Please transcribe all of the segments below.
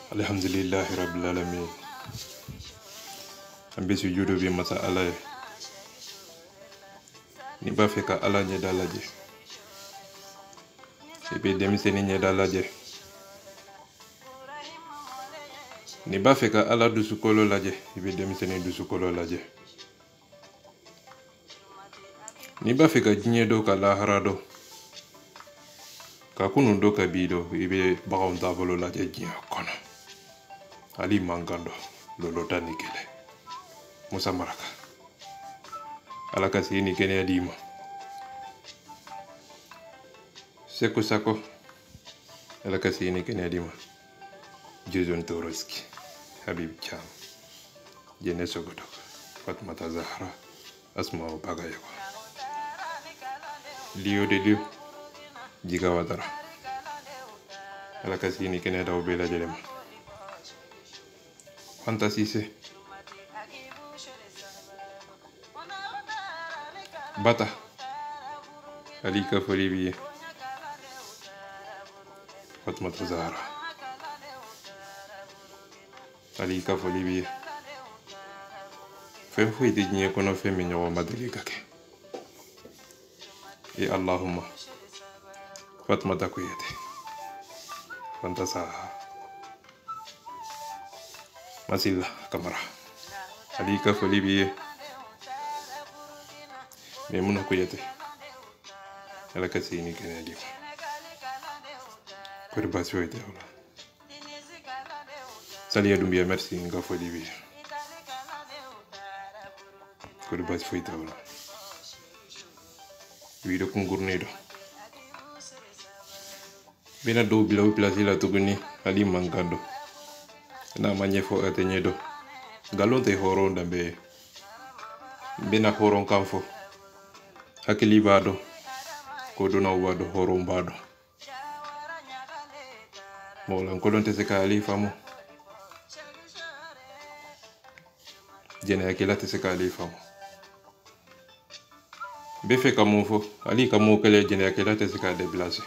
Alhamdulillahi rabbil alamin. An bɛ sujudu bi masa Ala ye. Ni b'a fɛ ka Ala ɲɛda lajɛ, i bɛ denmisɛnnin ɲɛda lajɛ. Ni b'a fɛ ka Ala dusukolo lajɛ, i bɛ denmisɛnnin dusukolo lajɛ. Ni b'a fɛ ka diɲɛ dɔn ka lahara dɔn, ka kunun dɔn ka bi dɔn, i bɛ baganw taabolo lajɛ diɲɛ kɔnɔ. Ali mankan dɔn, lolota ni kɛlɛ. Musa Maraka. Ala ka sini kɛnɛya d'i ma. Seko Sako. Ala ka sini kɛnɛya d'i ma. Jason Toroski. Habib Cham. Jene Sogodok. Fatmata Zahra. Asma'u Bagayoko. Lio de Lio. Jiga Wadara. Ala ka sini kɛnɛya daw bɛɛ lajɛlen ma. Fanta Sise. Bata. Alika foli b'i ye. Fatmata Zahra. Alika foli b'i ye. Fɛn foyi tɛ diɲɛ kɔnɔ fɛn min ɲɔgɔn ma deli ka kɛ. Allahumma. Fatmata Kuyate. Fanta Saha. Masila Kamara. Alika foli b'i ye. Memuna Kuyate. Ala ka sini kɛnɛya d'i ma. Kori baasi foyi tɛ o la. Saliya Dumbuya merci n ka foli b'i ye. Kori baasi foyi tɛ o la. Wii dɔ kunkurunin dɔ. Bɛna dɔw bila o pilasi la tuguni, ali mankan dɔn. N'a ma ɲɛfɔ a tɛ ɲɛ dɔn. Nkalon tɛ hɔrɔn danbe ye. N bɛna hɔrɔn kan fɔ. Hakili b'a dɔn. Kodɔnnaw b'a dɔn, hɔrɔnw b'a dɔn. Mɔgɔlankolon tɛ se ka ale faamu. Jɛnɛyakɛla tɛ se ka ale faamu. N bɛ fɛ ka mun fɔ, ali ka mun kɛlɛ jɛnɛyakɛla tɛ se k'a déplacer.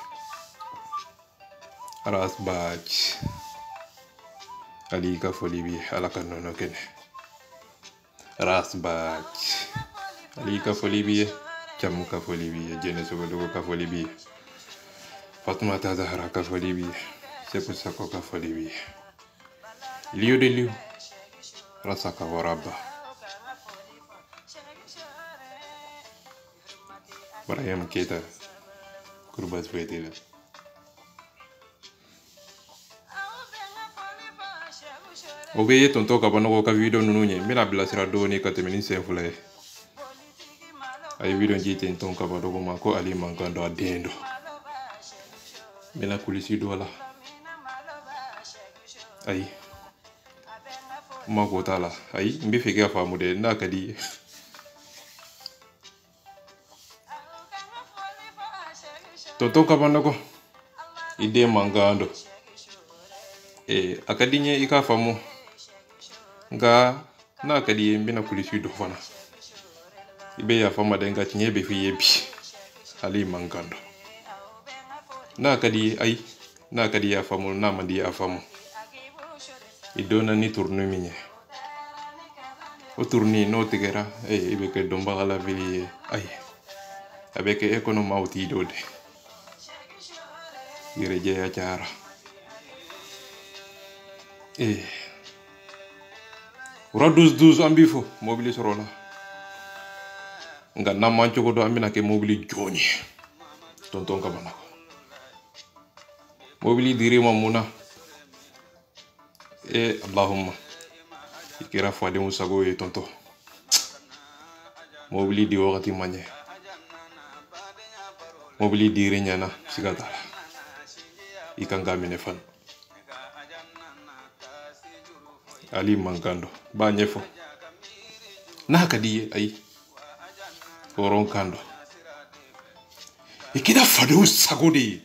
Rasbach. Ali ka foli b'i ye, Ala ka nɔnɔ kɛnɛ. Rasbach. Ali ka foli b'i ye. Jamu ka foli b'i ye. Jene Sogodogo ka foli b'i ye. Fatmata Zahra ka foli b'i ye. Seko Sako ka foli b'i ye. Lio de Lio. Rasaka Waraba. Barayam Keita. Kurbas Fetila. O bɛ ye tonton Kabanɔgɔ ka video ninnu ye. N bɛna bilasira dɔɔni ka tɛmɛ ni sen fila ye. A ye video ji tonton Kabanɔgɔ ma ko ale mankan dɔn a den dɔn. N bɛna kulisi dɔ la. Ayi. N ma ko t'a la. Ayi, n bɛ fɛ k'a faamu dɛ, n'a ka di ye. Tonton Kabanɔgɔ, i den mankan dɔn. A ka di n ye i k'a faamu. Nka n'a ka di ye n bɛna kulisi dɔ fana. I bɛ yafa ma dɛ, nka tiɲɛ bɛ f'i ye bi. Ale mankan dɔn. N'a ka di ye, ayi. N'a ka di ye a faamu, n'a man di ye a faamu. I dɔnna ni turuni min ye. O turuni n'o tigɛra, i bɛ kɛ dɔnbaga la veli ye. Ayi. A bɛ kɛ e kɔnɔ maaw t'i dɔn dɛ. Yɛrɛjɛya cayara. Wura 12-12 an b'i fɔ mobili sɔrɔ la. Nka n'an man cogo dɔn an bɛna kɛ mobili jɔn ye. Tonton Kabanɔgɔ. Mobili dir'i ma mun na? Allahumma. I kɛra fadenw sago ye tonton. Mobili di wagati man ɲɛ. Mobili dir'i ɲɛna, siga t'a la. I kan k'a minɛ fana. Ali mankan dɔn. B'a ɲɛfɔ. N'a ka di ye, ayi. Hɔrɔn kan dɔn. I kɛra fadenw sago de ye.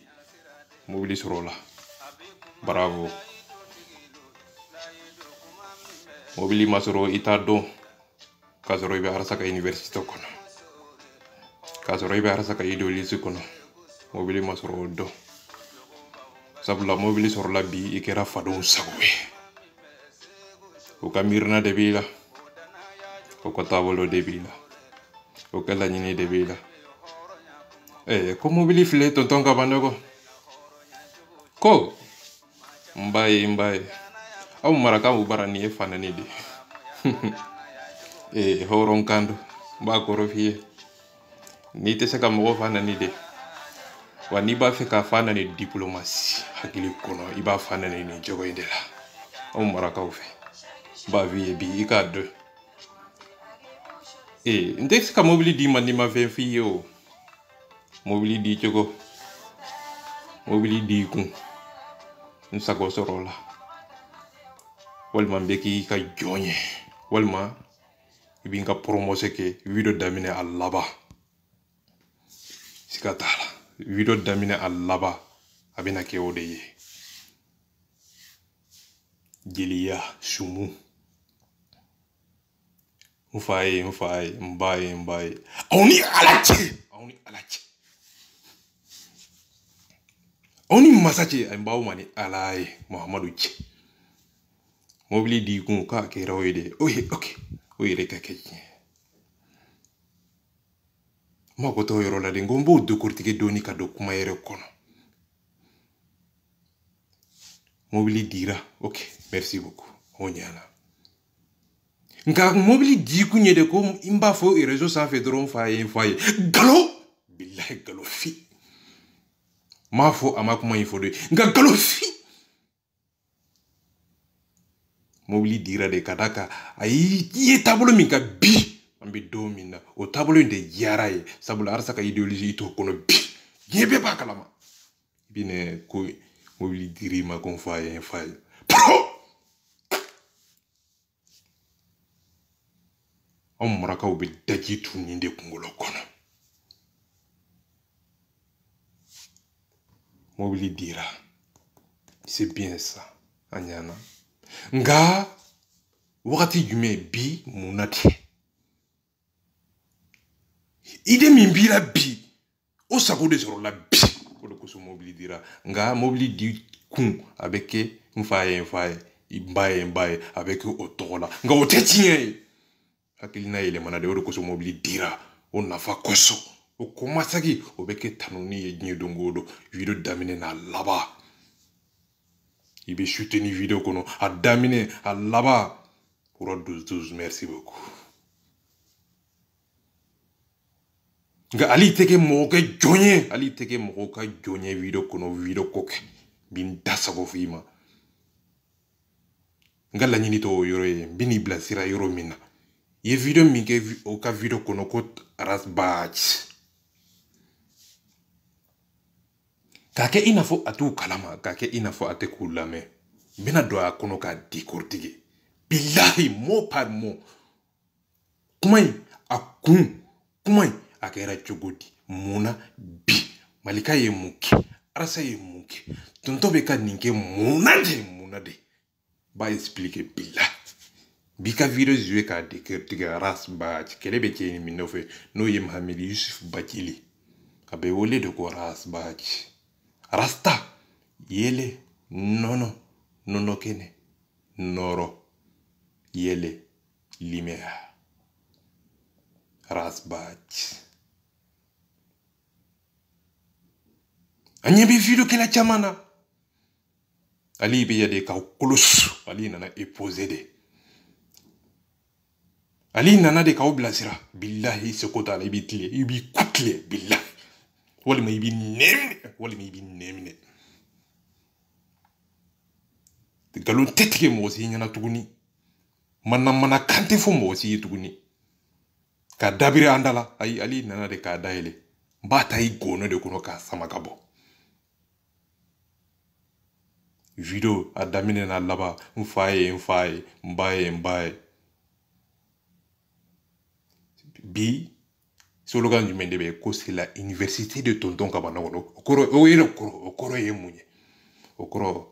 Mobili sɔrɔ la. Bravo. Mobili ma sɔrɔ i t'a dɔn. K'a sɔrɔ i bɛ Arasaka Université kɔnɔ. K'a sɔrɔ i bɛ Arasaka Idolisi kɔnɔ. Mobili ma sɔrɔ o dɔn. sabula mobili sɔrɔla bi i kɛra fadenw sago ye o ka miirina de b'i la o ka taabolo de b'i la o ka laɲini de b'i la ko mobili filɛ tonton Kabanɔgɔ ko n b'a ye aw marakaw bara nin ye fanani de hɔrɔnkan don n b'a kɔrɔ f'i ye n'i tɛ se ka mɔgɔ fanani de wa n'i b'a fɛ ka fanani diplomasi hakili kɔnɔ i b'a fanani nin jogo in de la aw marakaw fɛ n b'a f'i ye bi i k'a dɔn n tɛ se ka mobili d'i ma n'i ma fɛn f'i ye o mobili di cogo mobili di kun n sago sɔrɔ la walima n bɛ k'i ka jɔn ye walima i b'i ka promotion kɛ video daminɛ a laban siga t'a la video daminɛ a laban a bɛna kɛ o de ye jeliya sumu n fa ye n ba ye aw ni ala cɛ aw ni masa cɛ n b'aw ma ni ala ye Muhamadu cɛ mobili di kun k'a kɛra o ye de o yɛrɛ ka kɛ tiɲɛ n mako t'o yɔrɔ la de n ko n b'o dokortige dɔɔni ka don kuma yɛrɛ kɔnɔ mobili dira merci beaucoup o ɲana nka mobili di kun ye de ko n b'a fɔ réseau sanfɛ dɔrɔn n fa ye galo bilahi galo fi m'a fɔ a ma kuma in fɔ de nka galo fi mobili dira de ka da kan a ye taabolo min ka bi an bɛ don min na o taabolo in de diyara ye sabula arasa ka idéologie t'o kɔnɔ bi diɲɛ bɛɛ b'a kalama i bɛna ko mobili diri ma ko n fa ye anw marakaw bɛ daji tu nin de kunkolo kɔnɔ mobili dira c'est bien ça a ɲana nga wagati jumɛn bi mun na ten ide min bira bi o sago de sɔrɔla bi o de kosɔn mobili dira nga mobili di kun a bɛ kɛ n fa ye i ba ye a bɛ kɛ o tɔgɔ la nga o tɛ tiɲɛ ye hakilina yɛlɛmana de o de kosɔn mobili dira o nafa kosɔn o komasagi o bɛ kɛ tanuni ye diɲɛ don o don video daminɛ n'a laban i bɛ soutenir video kɔnɔ a daminɛ a laban kura 12 merci beaucoup nka ali tɛ kɛ mɔgɔ ka jɔn ye ali tɛ kɛ mɔgɔ ka jɔn ye video kɔnɔ video ko kɛ n bɛ n da sago f'i ma n ka laɲini t'o yɔrɔ ye n bɛ n'i bilasira yɔrɔ min na i ye video min kɛ o ka video kɔnɔ ko rasbach k'a kɛ i n'a fɔ a t'u kalama k'a kɛ i n'a fɔ a tɛ k'u lamɛn n bɛna don a kɔnɔ k'a décortiquer bilahi mot par mot kuma in a kun kuma in a kɛra cogo di mun na bi malika ye mun kɛ arasa ye mun kɛ tonton bɛ ka nin kɛ mun na de b'a expliquer bilahi bi ka video joué k'a décortiquer rasbach kɛlɛ bɛ cɛ min nɔfɛ n'o ye Mahamadu Yusuf Bacili a bɛ wele de ko rasbach rasta yele nono kene noro yele limea rasbach anya bi video kela chamana ali bi yade ka kolosu ali nana epose de ali nana de ka oblasira billahi sekota ali bi tile ibi kutle billahi walima ibi nemne galon tetike mɔgɔ si ɲɛna tuguni mana kante fo mɔgɔ si ye tuguni ka dabiri an da la ayi ali nana de k'a dayɛlɛ n b'a ta i gɔnɔ de kɔnɔ k'a sama ka bɔ video a daminɛ n'a laban n fa ye n ba ye bi slogan jumɛn de bɛ ko c'est la université de tonton Kabanɔgɔ o kɔrɔ ye mun ye o kɔrɔ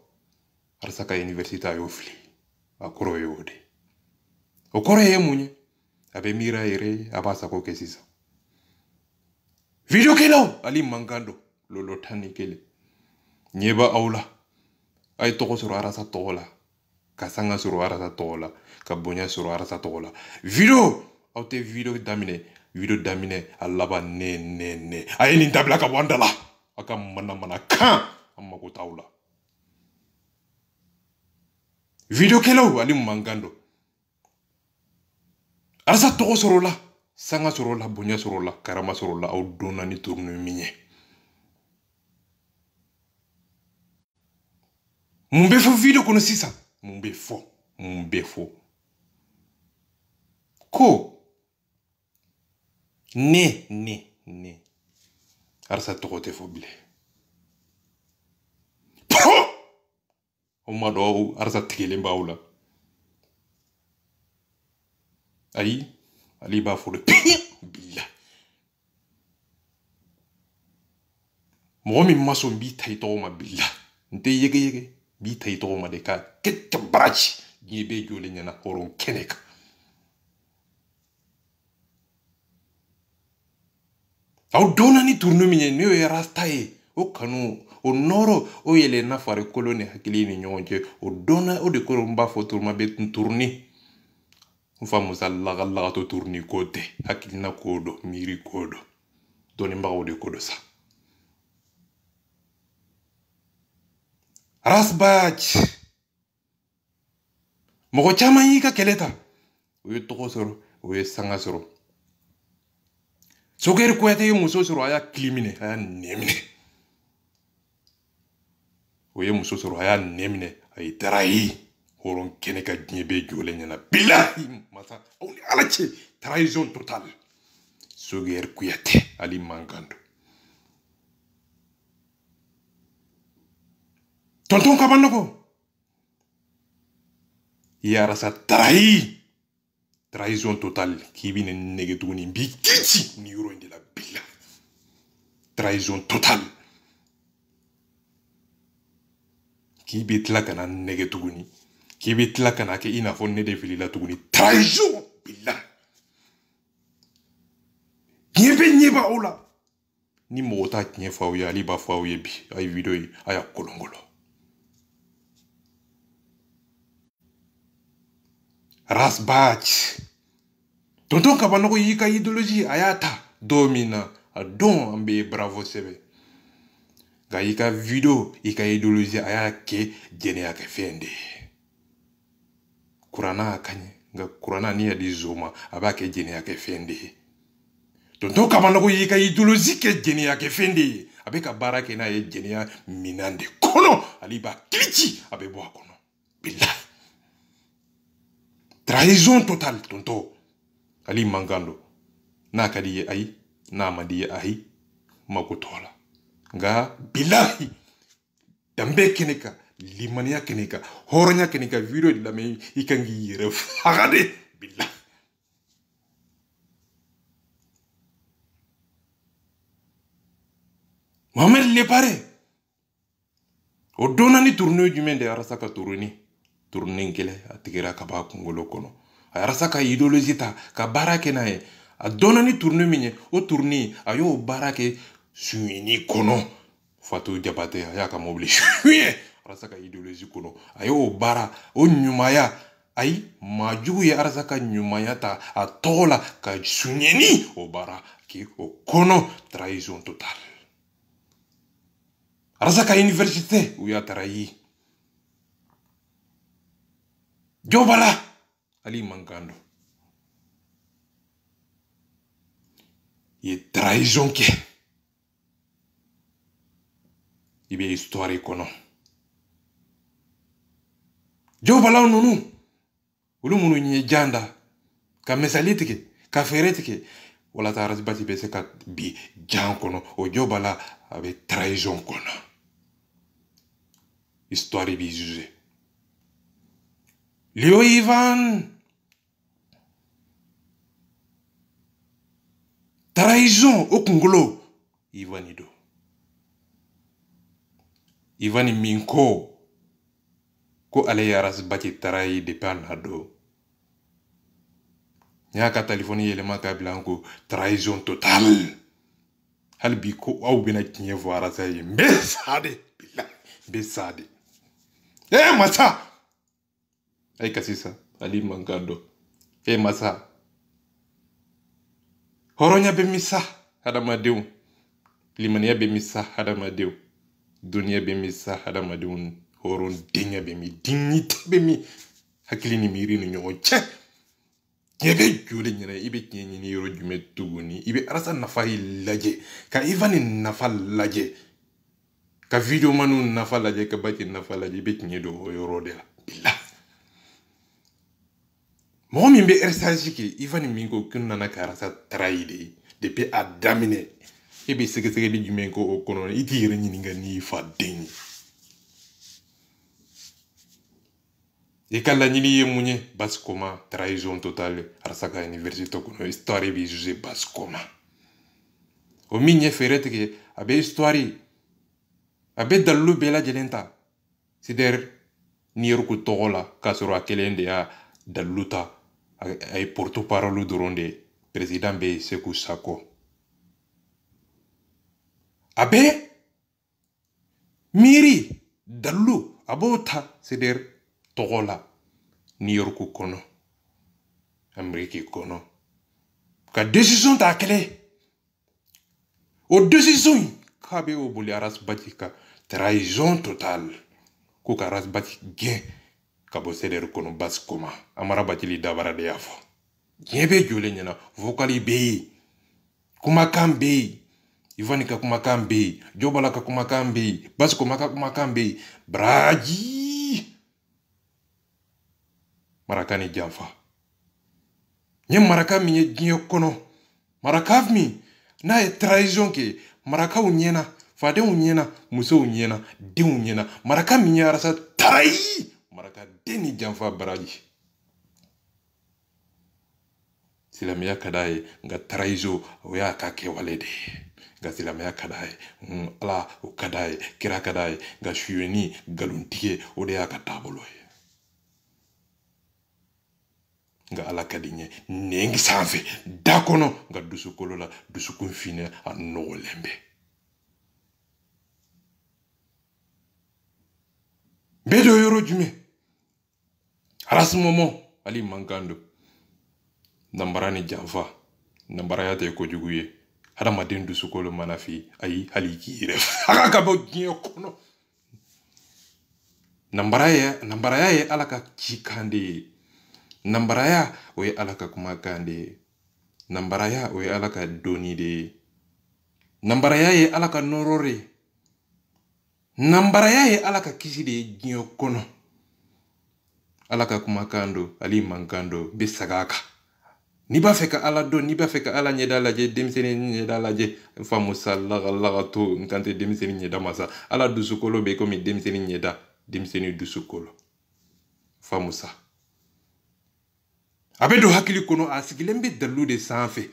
arasa ka université a y'o fili a kɔrɔ ye o de o kɔrɔ ye mun ye a bɛ miira yɛrɛ a b'a sago kɛ sisan video kɛlaw ali mankan dɔ lolo tan ni kelen ɲɛ b'a aw la ay togo soro arasa togo la ka sanga soro arasa togo la ka bonya soro arasa togo la video aw te video damine alaba ne ay ni dabla ka wandala aka mana kan amma ko tawla video kelaw ali mangando arasa togo soro la sanga soro la bonya soro la karama soro la aw donna ni tourne minye mumbe fo video kono sisa mumbe fo ko ne arsa togo te fo bile o ma do arsa tigele mbawla ayi ali ba fo de billah mo mi maso bi tay to ma billah nte yege bi tay to ma de ka ketta brachi ni be jole nyana horon keneka aw dona ni tourne minye ne yo rastaye o kanu o noro o yele na fare koloni hakili ni nyonje o dona o de ko mba fo tourma be tourni mfa musalla to tourni kote hakili na kodo miri kodo doni mba o de kodo sa rasbach moko chama yi ka keleta o to soro o sanga soro soger kwete yo muso soro aya klimine aya nemine o ye muso soro aya nemine ay tarayi horon keneka dnyebe jole nyana billahi masa on alache trahison totale soger kwete ali mangando tonton kabanoko yara sa trahison totale qui ne negetuni bikiti ni euro de la billa trahison totale qui bitla kana negetuni qui bitla kana ke ina fo ne de filila tuguni trahison billa nyeba ola ni mota nyefa o ya liba fa o yebi ay video yi aya kolongolo rasbach tonton kabanoko yika idéologie ayata domina a don ambe bravo sebe ga yika video yika idéologie ayake jene yake fende kurana akanye nga kurana ni ya dizoma abake jene yake fende tonton kabanoko yika idéologie ke jene yake fende abeka barake na ye jene ya minande kono aliba klichi abe bo kono billah trahison totale tonto ali mangando na kadiye ay na madiye ay makutola nga billahi dambe keneka limania keneka horonya keneka video de la me ikangi yere fagade billah Mohamed le pare o donani tourne jumende arasaka tourne ngele atigira kaba kungolo kono arasaka idéologie ta ka barake nae a donani tourne minye o tourne ayo barake suini kono fatu jabate ayaka mobile suye arasaka idéologie kono ayo bara o nyumaya ay majugu ya arasaka nyumaya ta a tola ka sunyeni o bara ki o kono trahison totale arasaka université ou ya tarayi Jobala ali mangando ye trahison ke ibe histoire kono Jobala nunu ulu munu nye janda ka mesalitike ka feretike wala taras bati bese ka bi jan kono o Jobala abe trahison kono histoire bi jugé Leo Ivan trahison au Congolo Ivanido Ivani Minko ko ale yaras bati tarayi de panado nyaka telefoni yele maka blanco trahison totale hal bi ko au bina kinye voara say mbesade billah besade masa ay kasisa ali mangando masa horonya be misa hadamadew limaniya be misa hadamadew duniya be misa hadamadew horon denya be mi dignité be mi hakili ni miri ni ñoo ci yebe jule ñene ibe ñi ni yoro jume tuguni ibe arasa nafa laje ka ivani nafa laje ka video manu nafa laje ka baki nafa laje ibe ñi do yoro de la billah mo mi be ersage ki ivani mi ko kunna na karasa traide depuis a damine ibe sege di jume ko o kono iti yere ñi nga ni fa deni et quand la nini ye munye bas koma trahison totale arsaka université kono histoire bi jugé bas koma o minye ferete ke abe histoire abe dalu bela jelenta sider nier ku togola kasoro akelende ya daluta ay porto parole doronde président be Sekou Sako abe miri dalu abota sider togola New York kono Amérique kono ka décision ta kele o décision ka be o boli aras batika trahison totale ko ka aras bati gen ka bo seder kono bas koma amara batili dabara de yafo yebe jole nyana vocali be kuma kambe ivani ka kuma kambe jobala ka kuma kambe bas koma ka kuma kambe braji maraka ni janfa nye maraka mi nye ginyo kono maraka mi na e trahison ke maraka unyena fade unyena muso unyena di unyena maraka mi nye arasa tarai maraka deni janfa baraji silamia kadaye nga trahison oya kake walede nga silamia kadaye ala o kadaye kira kadaye nga shuyeni galuntige ode aka taboloye nga ala kadinye nengi sanfe dakono nga dusukolo la dusukun fine a nogo lembe bedo yoro jume aras momo ali mangando nambarani janfa nambara yata ko juguye hada maden dusukolo manafi ayi hali kire aka kabo ginyo kono nambara ya ala ka chikande nambaraya oye alaka kumakande nambaraya oye alaka donide nambaraya ye alaka norore nambaraya ye alaka kiside ginyo kono alaka kumakando ali mankando bisagaka ni ba feka ala do ni ba feka ala nyeda laje demseni nyeda laje famu sallaga to nkante demseni nyeda masa ala dusukolo be komi demseni nyeda demseni dusukolo famu sa abedo hakili kono asigilembe dalu de sanfe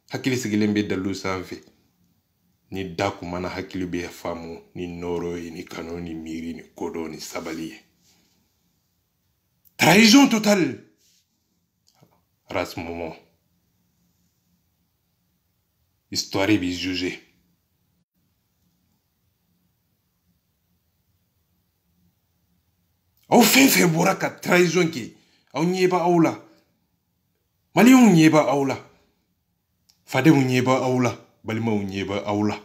hakili sigilembe dalu sanfe ni daku mana hakili be famu ni noro ni kano ni miri ni kodo ni sabali trahison totale ras moment histoire bi jugé au fin boraka trahison ki au nyeba aula mali unyeba aula fade unyeba aula balima unyeba aula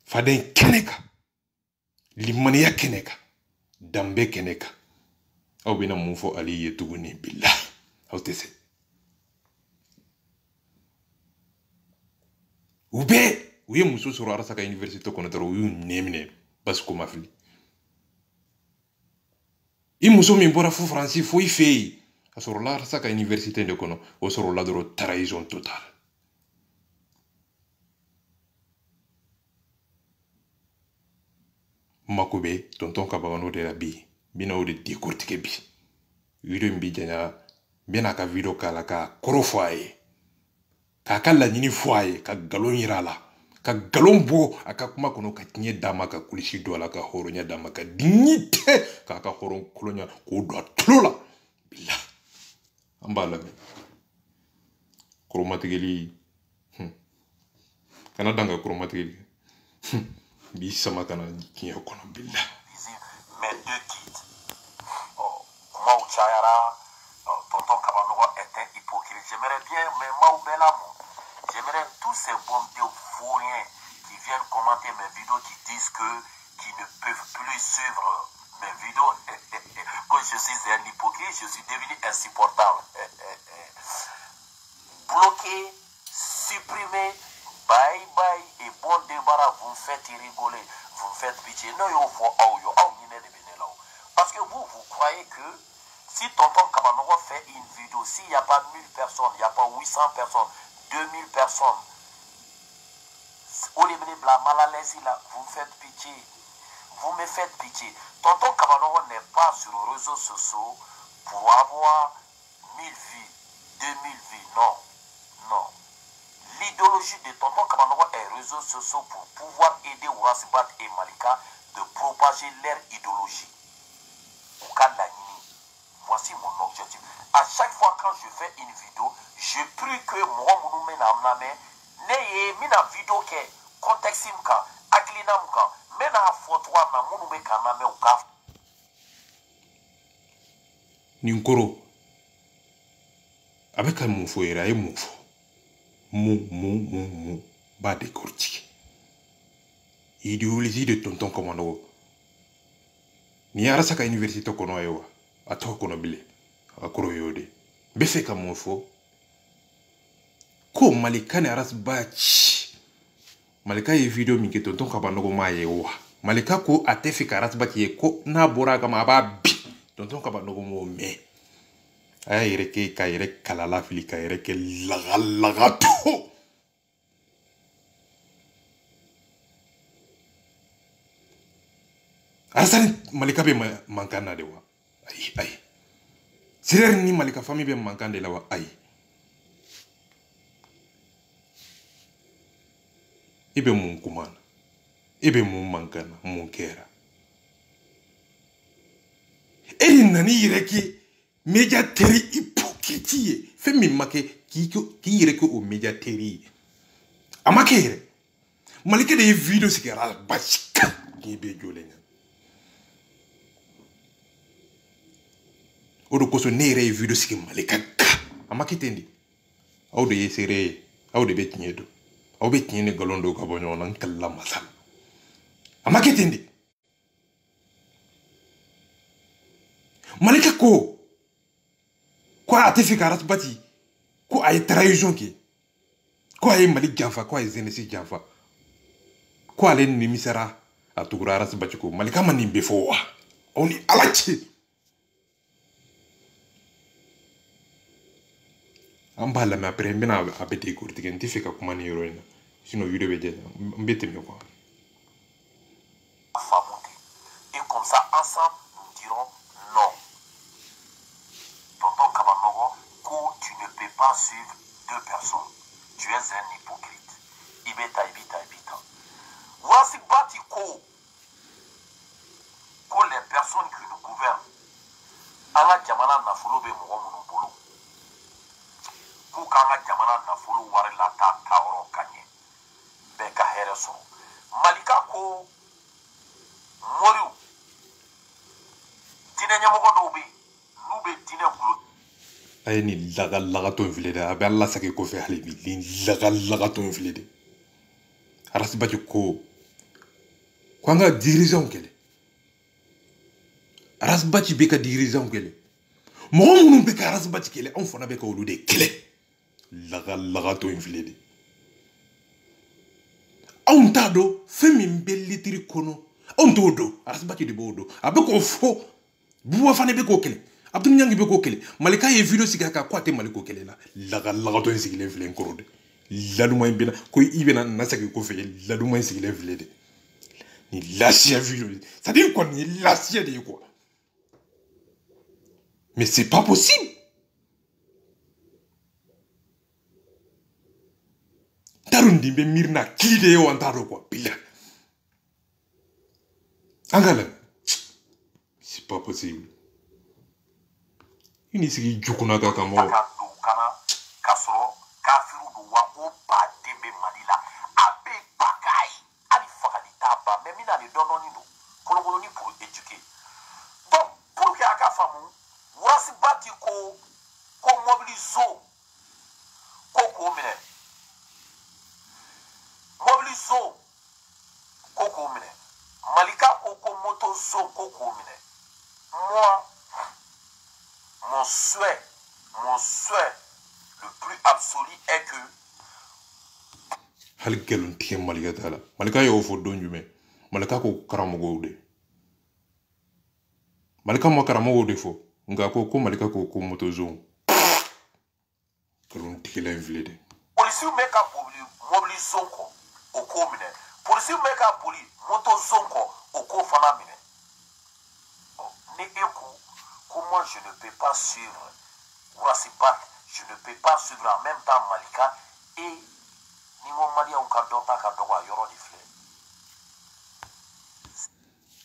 fade keneka limani ya keneka dambe keneka au bina mufo ali yetuguni billah au tese ube uye muso soro arasa ka université kono taro uyu nemine basko mafili i muso min bora fu franci fo i fei a soro la arasa ka université de kono o soro la doro trahison totale makube tonton kabagano de la bi bina o de décortiquer bi video mbi janya bena ka video kala ka koro foye ka kala nyini foye ka galon yirala ka galon bo aka kuma kono ka tinye dama ka kulisi do la ka horonya dama ka dignité ka horon kolonya ko do tlola billah ambala chromatigeli kana danga chromatigeli bisama kana kiyo kono billa mes deux kids. Moi Chayara, tonton Kabanogo était hypocrite. J'aimerais bien, mais moi j'aimerais tous ces bons vauriens qui viennent commenter mes vidéos, qui disent qu'ils ne peuvent plus suivre mes vidéos. Quand je suis un hypocrite, je suis devenu insupportable. Bloqué, supprimé, bye bye et bon débarras, vous me faites rigoler, vous me faites pitié. Non, parce que vous croyez que si tonton Kabanogo fait une vidéo, s'il n'y a pas 1000 personnes, il n'y a pas 800 personnes, 2000 personnes, vous me faites pitié. Vous me faites pitié. Tonton Kabanogo n'est pas sur les réseaux sociaux pour avoir 1000 vues, 2000 vues. Non, non. L'idéologie de tonton Kabanogo est réseaux sociaux pour pouvoir aider Ourasibat et Malika de propager leur idéologie. Voici mon objectif. À chaque fois quand je fais une vidéo, je prie que moi, mon mina vidéo que contexte mka, aklina mka, mena photo na munu me kaname uka. Ninkoro. Avec un mot foyera et moufo. Mou. Ba décortiqué. Idéologie de tonton Kabanogo. Ni arasa ka université kono ewa. Ato kono bile. Akoro yode. Befe ka moufo. Ko Malika ne aras bachi. Malika ye video mi ke tonton Kabanogo ma yewa. Malika ko atefi ka aras bachi ye ko na bora kama aba bi. Tonton Kabanogo mo me. Aya yere ka yere kalala fili ka yere ke laga to. Arasani Malika be mankana de wa. Ayi. Sirer ni Malika famille be mankande la wa ayi. Ibe mun kumana. Ibe mun mankana mun kera. Eri nani yireke médiateri hypocrite. Femi make ki yireke o médiateri. Amake yire. Malika de video sikera bachika ki be jolenga. Odo koso nere video siki Malika ka. Amake tendi. Aude yesere. Aude betinyedo. Au betinye galondo kabonyo nan kala masal. Amake tendi. Malika ko ate karat bati ko ay trahison ki ko ay Malik janfa ko ay zenesi janfa ko ale ni misara atugura ras bati ko Malika mani befo wa oni alachi amba la me après mbina abete ko tigenti fika kuma ni heroine sino video be je mbete me ko et comme ça ensemble nous dirons non. Tonton Kabanogo, tu ne peux pas suivre deux personnes. Tu es un hypocrite. Ibeta. Voici bati ko les personnes qui nous gouvernent. Ala jamana na folo be mo mo bolo. Ko kala jamana na folo ware la ta oro kanye. Be ka hereso. Malika ko moriu. Dine nyamogo do be. Aye ni laga ton vile de abe Allah sake ko fe hali bi laga ton vile de aras ba ko nga dirigeant kele aras ba be ka dirigeant kele mo mun be ka aras ba kele on fona be ka wolu de kele laga ton vile de on tado femi mbelitiri kono on todo aras ba de bodo abe ko fo buwa fane be ko kele Abdou Nyangi be ko kele Malika ye video sigaka ko ate Maliko kele la laga to sigile vile nkorode laduma ibina ko ibena nasaki ko fe laduma sigile vile de ni lâcher video ça dit quoi ni lâcher de quoi mais c'est pas possible tarundi be mirna klide yo antaro quoi bila angala c'est pas possible. Ini sigi jukuna ka kamo kana kasoro kafiru do wa o ba dembe malila abe bakai ali fakali taba mais mina de donnoni no kolongoloni pour éduquer donc pour que aka famu wasi bati ko mobilizo ko mine mobilizo ko mine malika ko moto zo ko mine moi mon souhait le plus absolu est que hal gelun tiye malika tala malika yo fo don jume malika ko karamogo de malika mo karamogo de fo nga ko malika ko moto zo gelun tiye la invlede polisi make up mobili zonko oko mine polisi make up moto zonko oko fana mine ni eku comment je ne peux pas suivre Wasibat, je ne peux pas suivre en même temps Malika et Nimo Malia on kadonta kadowa yoro di flé.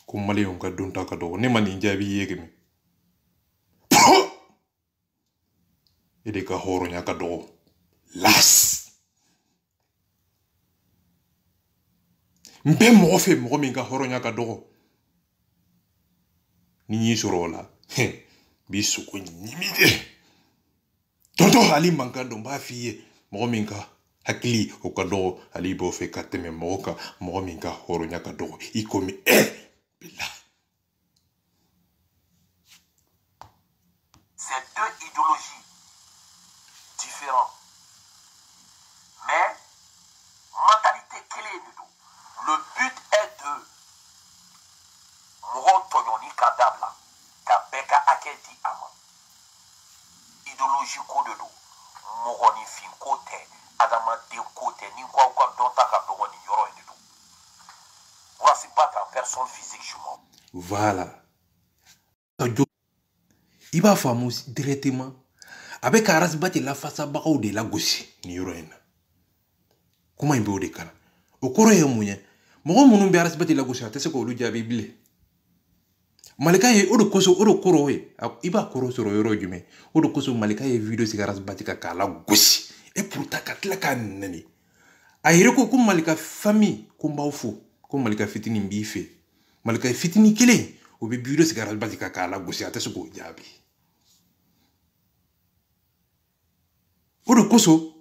Ko Malia on kadonta kadowa ne mani njabi yegemi. Ede ka horo nya kadowa. Las. Mbe mo fe mo mi ka horo nya kadowa. Ni soro la. Bi suko nyimide. Toto ali mankando mba fiye mo mi ka hakili o kado ali bo fe kateme moka mo mi ka horo nya kadowa ikomi billah. C'est deux idéologies différentes. Mais, mentalité clé de tout. Le but est de Mourotoyoni Kadabla, Kabeka Akedi Ama. Idéologie code de l'eau. Mouroni fin côté, Adama de côté, Ninkwa Dontaka Dogoni Yoro et de tout. Voici pas ta personne physique, je m'en. Voilà. Il va faire directement avec Arasbati la face à Barreau de la gauche, ni Yorena. Comment il peut le faire? Au courant de mon mon be Arasbati la gauche, c'est ce qu'on lui a biblé. Malika ye odo koso odo koro we iba koro soro yoro jume odo koso malika ye video si Arasbati ka kala gauche et pourtant katla ka nani ayire ko malika famille ko mbawfo ko malika fitini mbife malika fitini kile o be video si Arasbati ka kala gauche ate so ko jabi. Odo koso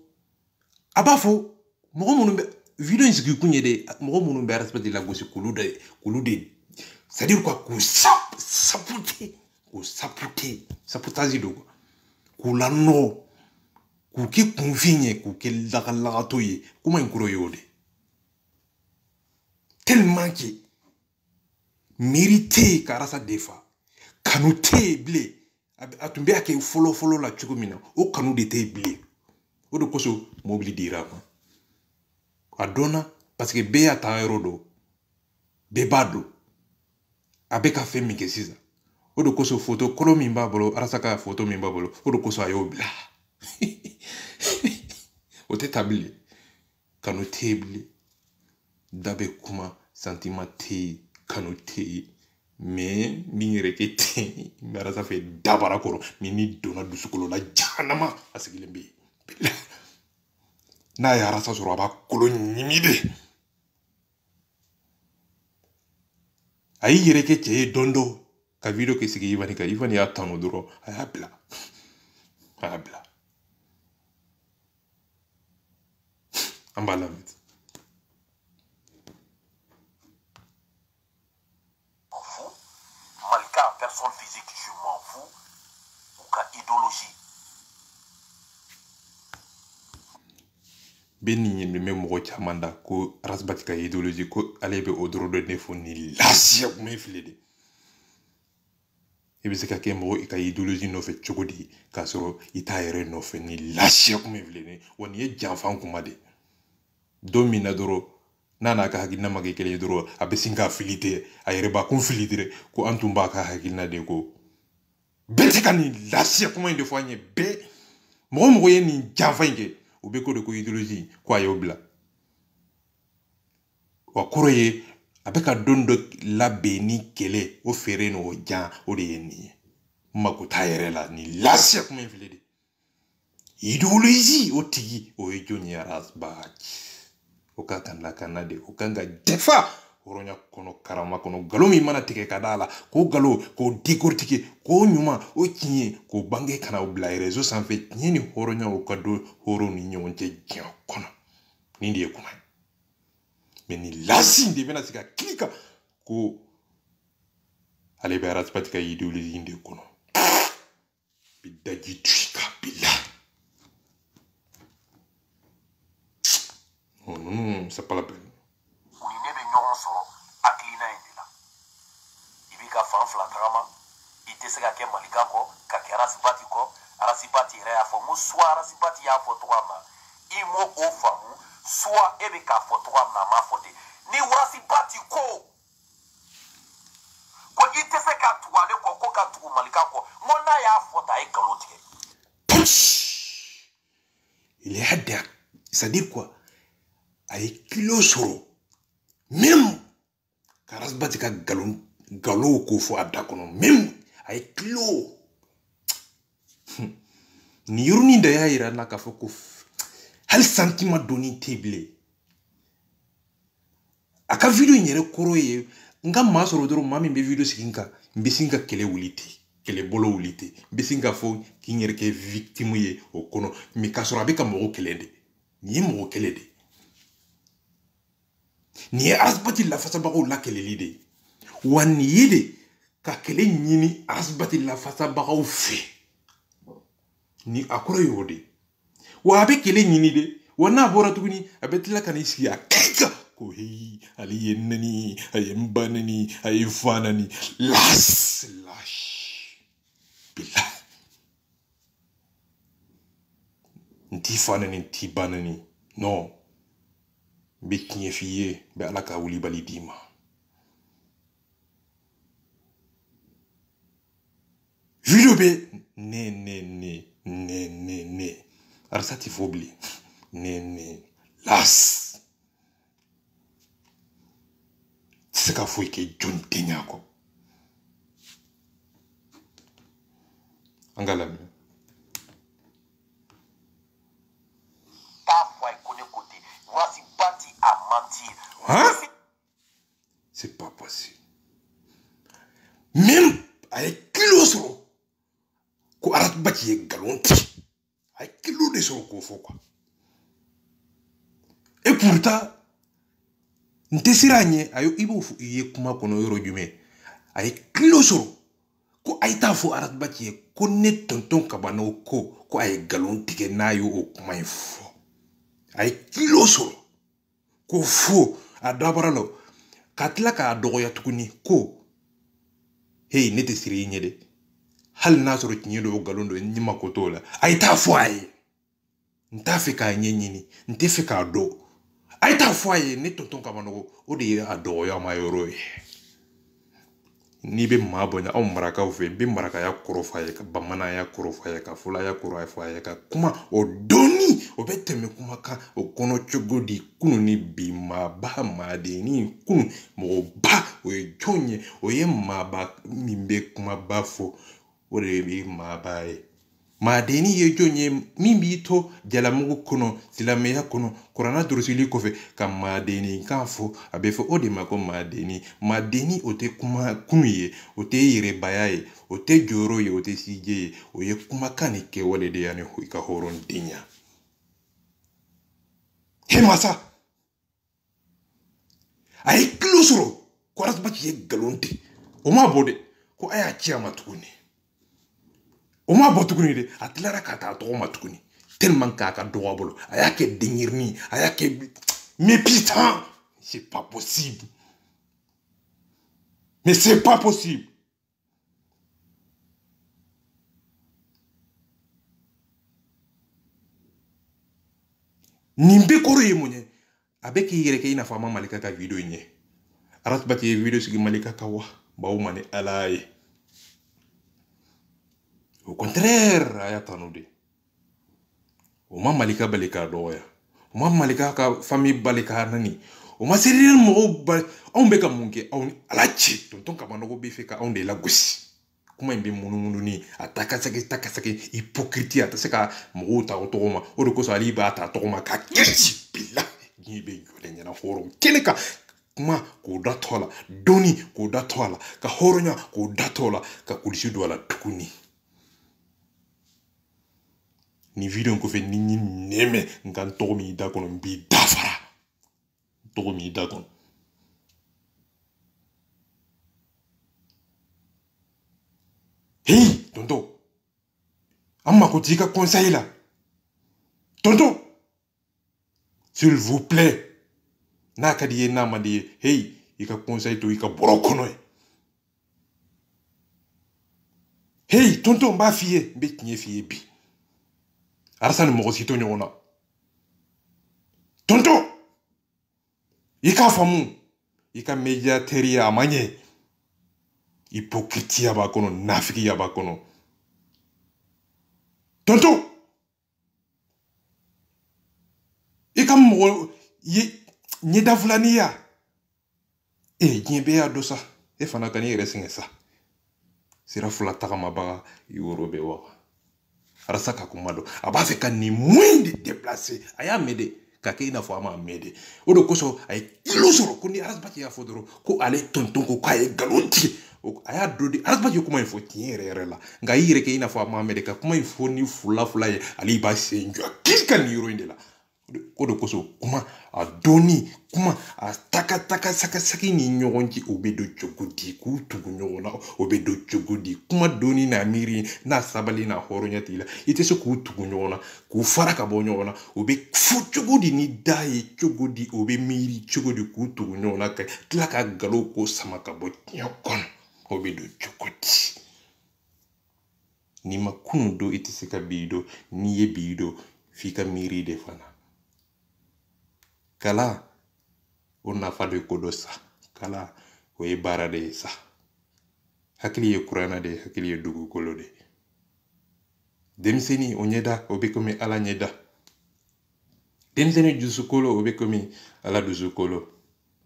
abafo mo munumbe video insiki kunye de mo munumbe Arasbati la gauche kulude c'est-à-dire quoi ko saputé sapotage do ko la no ko ki convigne ko ke la toye comment nkuro yode tellement que mérité karasa defa kanute blé atumbe ake follow la chukumina o kanu de te blé o de koso mobili dirama adona parce que be ata erodo be bado abeka fe mi kesiza o de koso photo kolo mimba bolo arasaka photo mimba bolo o de koso ayobla o te tabli kanu table dabe kuma sentiment te kanu te mais mi rekete arasa fe dabara koro mini dona dusukolo la janama asigile mbi na ya arasa soro aba kolo nyimide ayi yere ke che dondo ka video ke sigi Ivani ya tano duro ayabla ambala mit fous Malika personne physique je m'en fous ou ka idéologie beni ni me mo chamanda ko Arasbati ka idéologie ko alebe odro de nefo ni lasia me filede e be se ka ke mo ka idéologie no fe chokodi ka soro itaire no fe ni lasia me filede woni e janfan kuma de domina doro nana ka hagina mage kele doro abesinga filite ayere ba kun filitire ko antumba ka hagina de ko beti kan ni lasia kuma inde fo anye be mo ye ni janfan ke ou bien ko de ko idéologie ko ayobla wa koroye abeka dondo la beni kele o fere no jan o de ni makuta yere la ni lasia kuma infilede idéologie o tigi o ejoni Arasbati o ka kan la kanade o kanga defa horonya kono karama kono galo mi mana tike kadala ko galo ko décortiquer ko nyuma o kinye ko bange kana o bla réseau sans fait ni horonya o kado horo ni nyonte gyan kono ni ndiye kuma mais ni lasi de bena sika klika ko ale be arat ka idéologie inde kono bidaji tuika bila non c'est pas la peine oui ne be ñoxon soro akilina inde la ibi ka fan fla trama ite se ka ke malika ko ka ke arasibati ko arasibati re ya fo mo so arasibati ya fo trama imo o famu soit ebe ka fo trama ma fote ni arasibati ko ko ite se ka tuale ko ka tu malika ko ngona ya fota e galotike il est hadda c'est-à-dire quoi ay kilo soro même karasbati ka galo ko fo adda kono même ay kilo ni yuruni da yaira na ka fo ko hal sentiment doni table aka video nyere koro ye nga ma soro doro mami be video sikinka mbisinga kele wuliti kele bolo wuliti mbisinga fo kinyere ke victime ye o kono mi kasora be ka mo kelende ni mo kelede ni asbati la fasa bago la kele lide wan yide ka kele nyini asbati la fasa bago fe ni akoro yode wa be kele nyini de wana bora tuguni abetila kanisi ya kika ko hey ali yenni ayembanani ayfanani las bila nti fanani nti banani non be kinye fiye be alaka wuli balidima video be ne arsati fobli ne las sika foi ke jonte nyako angala mi parfois connaît côté voici bâti à mentir hein c'est pas possible même avec kilo soro ko arat bati e galonti avec kilo de soro ko fo quoi et pourtant ntesiranye ayo ibo fu iye kuma kono yoro jume ay kilo soro ko ayta fu arat bati ko ne tonton kabano ko ay galon tike nayo o kuma ifo ay kilo soro ko fo adabaralo katla ka dogo ya tukuni ko hey nete siri nyede hal nasoro kinyedo galondo nyima ko tola ayta fu ay ntafika nyenyini ntefika do ayta foye ne tonton kabano o de ado ya mayoro ni be mabonya o maraka o fe be maraka ya korofaye ka bamana ya korofaye ka fula ya korofaye ka kuma o doni o beteme kuma ka o kono chogodi kunu ni bima ba madeni kunu mo ba o jonye o ye maba mimbe kuma bafo o de bi mabae madeni ye jonye mimbi to jalamugo kono silameya kono korana durusili kofe ka madeni kanfo abefo odema ko madeni ote kuma kunuye ote yire bayaye ote joro ye ote sije oye kuma kanike wale de yani ka horon dinya he masa ay klosoro ko rasbati ye galonte o ma bode ko aya chiama tukuni o ma botukuni de atlara kata to ma tukuni tellement kaka doa bolo ayake denirni ayake mais putain c'est pas possible mais c'est pas possible nimbe koro yemunye abeke yireke ina fama malika ka video nye arat bati video sigi malika ka wa bawu mane alaye au contraire ayatanude oma malika balika doya oma malika ka famille balika nani oma serien mo ba on beka munke on alachi tonton kabano go befe ka on de la gosi kuma imbe munu ni ataka sake hypocrite ataseka mo ta otoma o de ko so ali ba ta toma ka kesi bila ngibe yole nyana horo keleka kuma k'o da to a la dɔnni k'o da to a la ka hɔrɔnya k'o da to a la ka kulusi don a la tuguni ni video kɔfɛ ni ɲi nɛmɛ n ka n tɔgɔ min da kɔnɔ n b'i dafara n tɔgɔ min da kɔnɔ hey tonton an mako t'i ka conseil la tonton s'il vous plaît n'a ka di ye n'a ma di ye hey i ka conseil to i ka bɔrɔ kɔnɔ ye hey tonton n b'a f'i ye n bɛ tiɲɛ f'i ye bi arasa ni mɔgɔ si to ɲɔgɔn na tonton i k'a faamu i ka médiateur a ma ɲɛ hypocrite b'a kɔnɔ nafigiya b'a kɔnɔ tonton i ka mɔgɔ ye ɲɛdafilaniya diɲɛ bɛɛ y'a dɔn sa e fana ka n'i yɛrɛ sɛgɛn sa sira fila tagamabaga i woro bɛ wa arasa ka kuma dɔn a b'a fɛ ka nin moyen de déplacer a y'a mɛn de ka kɛ i n'a fɔ a m'a mɛn de o de kosɔn a ye kilo sɔrɔ ko ni arasibaki y'a fɔ dɔrɔn ko ale tonton ko k'a ye nkalon tigɛ a y'a dɔn de arasibaki ye kuma in fɔ tiɲɛ yɛrɛ yɛrɛ la nka i yɛrɛ kɛ i n'a fɔ a m'a mɛn de ka kuma in fɔ ni fila ye ale b'a sen jɔ k'i ka nin yɔrɔ in de la o de kosɔn kuma a dɔnni kuma a taka sakasaki ni ɲɔgɔn cɛ o bɛ don cogo di k'u tugu ɲɔgɔn na o bɛ don cogo di kuma dɔnni n'a miiri n'a sabali n'a hɔrɔnya t'i la i tɛ se k'u tugu ɲɔgɔn na k'u fara ka bɔ ɲɔgɔn na o bɛ fɔ cogo di ni da ye cogo di o bɛ miiri cogo di k'u tugu ɲɔgɔn na ka tila ka nkalon ko sama ka bɔ diɲɛ kɔnɔ o bɛ don cogo di n'i ma kunun dɔn i tɛ se ka bi dɔn n'i ye bi dɔn f'i ka miiri de fana kala o nafa de ko dɔ sa kala o ye baara de ye sa hakili ye kuranna de hakili ye dugukolo de denmisɛnnin o ɲɛda o bɛ komi ala ɲɛda denmisɛnnin dusukolo o bɛ komi ala dusukolo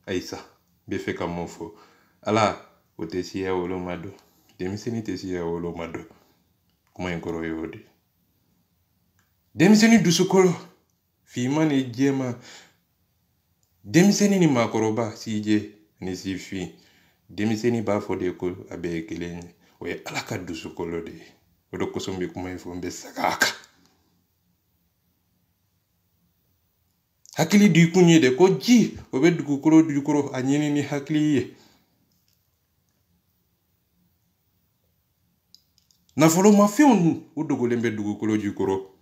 ayisa n bɛ fɛ ka mun fɔ ala o tɛ siya woloma dɔn denmisɛnnin tɛ siya woloma dɔn kuma in kɔrɔ ye o de denmisɛnnin dusukolo finman ni jɛman denmisɛnnin ni maakɔrɔba sijɛ ni sifin denmisɛnnin b'a fɔ de ko a bɛɛ ye kelen ye o ye ala ka dusukolo de ye o de kosɔn bɛ kuma in fɔ n bɛ segin a kan hakili di kun ye de ko ji o bɛ dugukolo jukɔrɔ a ɲini ni hakili ye nafolomafɛnw o dogolen bɛ dugukolo jukɔrɔ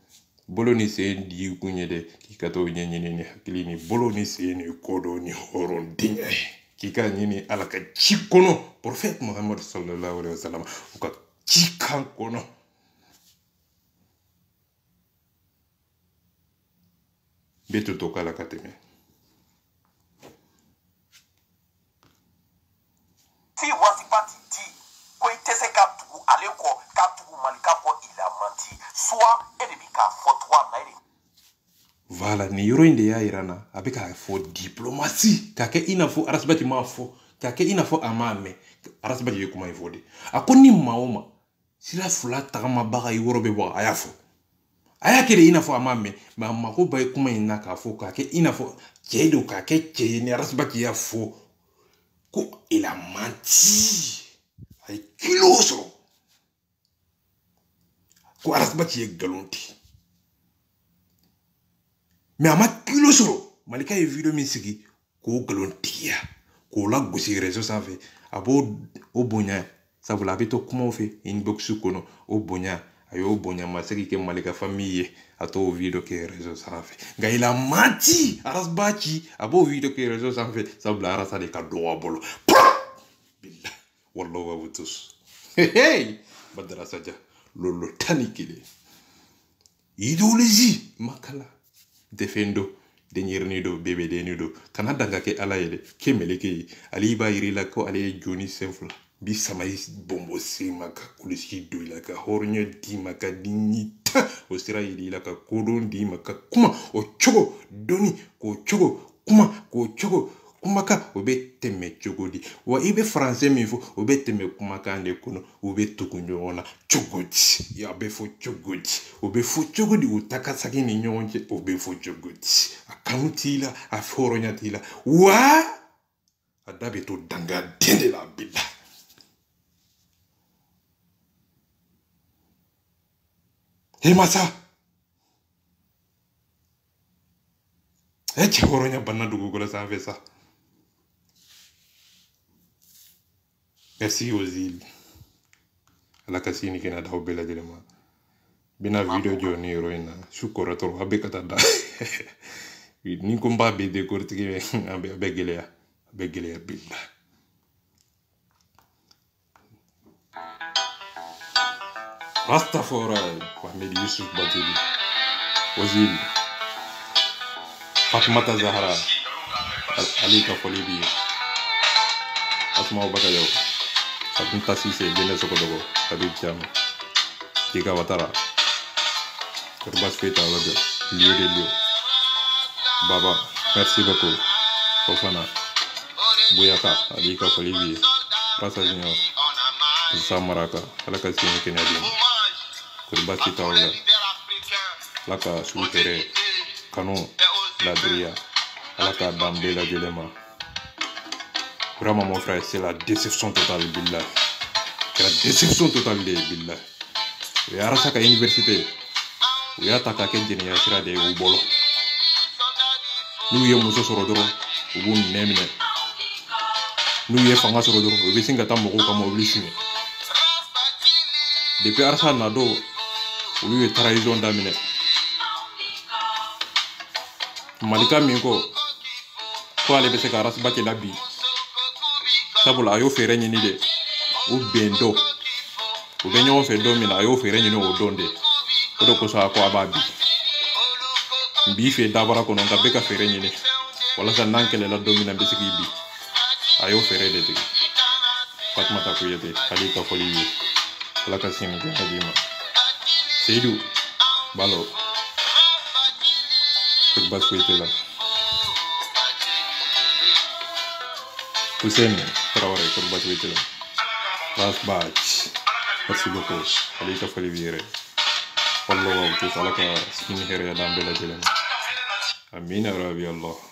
bolo ni sen di kun ye dɛ k'i ka t'o ɲɛɲini ni hakili ni bolo ni sen ni kodɔn ni hɔrɔndenya ye k'i ka ɲini ala ka ci kɔnɔ prophète Muhammad sallallahu alaihi wasallam u ka ci kan kɔnɔ bɛ to k'ala ka tɛmɛ si waati pati di ko i tɛ se ka tugu ale kɔ ka tugu malika kɔ i la man di soit e de bi k'a fɔ togoya min na e de voilà ni yɔrɔ in de y'a yira na a bɛ k'a fɔ diplomasi k'a kɛ i n'a fɔ arasibaki m'a fɔ k'a kɛ i n'a fɔ a m'a mɛn arasibaki ye kuma in fɔ de a ko ni maa o maa sira fila tagamabaga ye yɔrɔ bɛ bɔ a y'a fɔ a y'a kɛ de i n'a fɔ a m'a mɛn mɛ a mako bɛ kuma in na k'a fɔ k'a kɛ i n'a fɔ cɛ don k'a kɛ cɛ ye ni arasibaki y'a fɔ ko il a menti a ye kilo sɔrɔ ko arasibaki ye nkalon tigɛ mais a ma kilo sɔrɔ malika ye video min sigi k'o nkalon tigiya k'o lagosi réseau sanfɛ a b'o bonya sabula a bɛ to kumaw fɛ inbox kɔnɔ o bonya a y'o bonya ma se kɛ malika famille ye a t'o video kɛ réseau sanfɛ nka il a menti arasibaki a b'o video kɛ réseau sanfɛ sabula arasa de ka dɔgɔ a bolo billah wallahu wa butus hey badara saja lolo tani kile idéologie makala defendo denyirni do bebe deni do kana danga ke ala yele ke meleke yi ali ba yiri la ko ale joni senfla bi samay bombo sima ka kulisi do la ka hornyo di maka dinita o sira yili la ka kodon di maka kuma o chogo doni ko chogo kuma ka o be teme chogo di wa ibe français mi fo o be teme kuma ka ande kono o be tukunyo na chogo di ya be fo chogo di o be fo chogo di o takasaki ni nyonje o be fo chogo di akamutila a foronya tila wa adabe to danga dende la billah he masa che horonya banna dugu gola sa fait ça. Merci Ozil ala kasini kena daw bela jelema bina video joni roina shukura to abekata da ni komba be de kortike abegelea billah Rastafari Ahmed Yusuf Batili Ozil Fatmata Zahra Alika Folibi Asma Bakayo Fatimata Sise Jene Sokodogo Habib Cham Kika Watara Kerbas Feta Wajo Lio de Lio Baba merci beaucoup Fofana Bouyaka Alika Folibi Passagino Samaraka Alaka Sini Kenyadim Kerbas Feta Wajo Laka Sutere Kanu la Dria Alaka Dambe la Jelema. Vraiment mon frère, c'est la déception totale billah. C'est la déception totale de billah. Et à Rasaka université, il y a ta kenjini ya sira de ubolo. Nous y muso sorodoro, ubu nemine. Nous y fanga sorodoro, ubi singa tamoko kama obligé. Depuis Arsa Nado, lui est trahison d'amine. Malika Minko, ko ale be se ka rasba ke labi. Sabula ayo fere nyini de o bendo o be nyon fe do mi na ayo fere nyini o donde o do ko sa ko ababi bi fe dabara ko non ka be ka fere nyini wala sa nankele la do mi na be se ki bi ayo fere de te Fatmata ko yete Khalika Folibi la ka sin ko hadima Seydou Balo ko bas ko yete la Hussein Traoré pour Batouité. Rasbach. Merci beaucoup. Khalika Folibi. Follow up to Salaka Skin Hair Dambela Jelen. Amin Arabi Allah.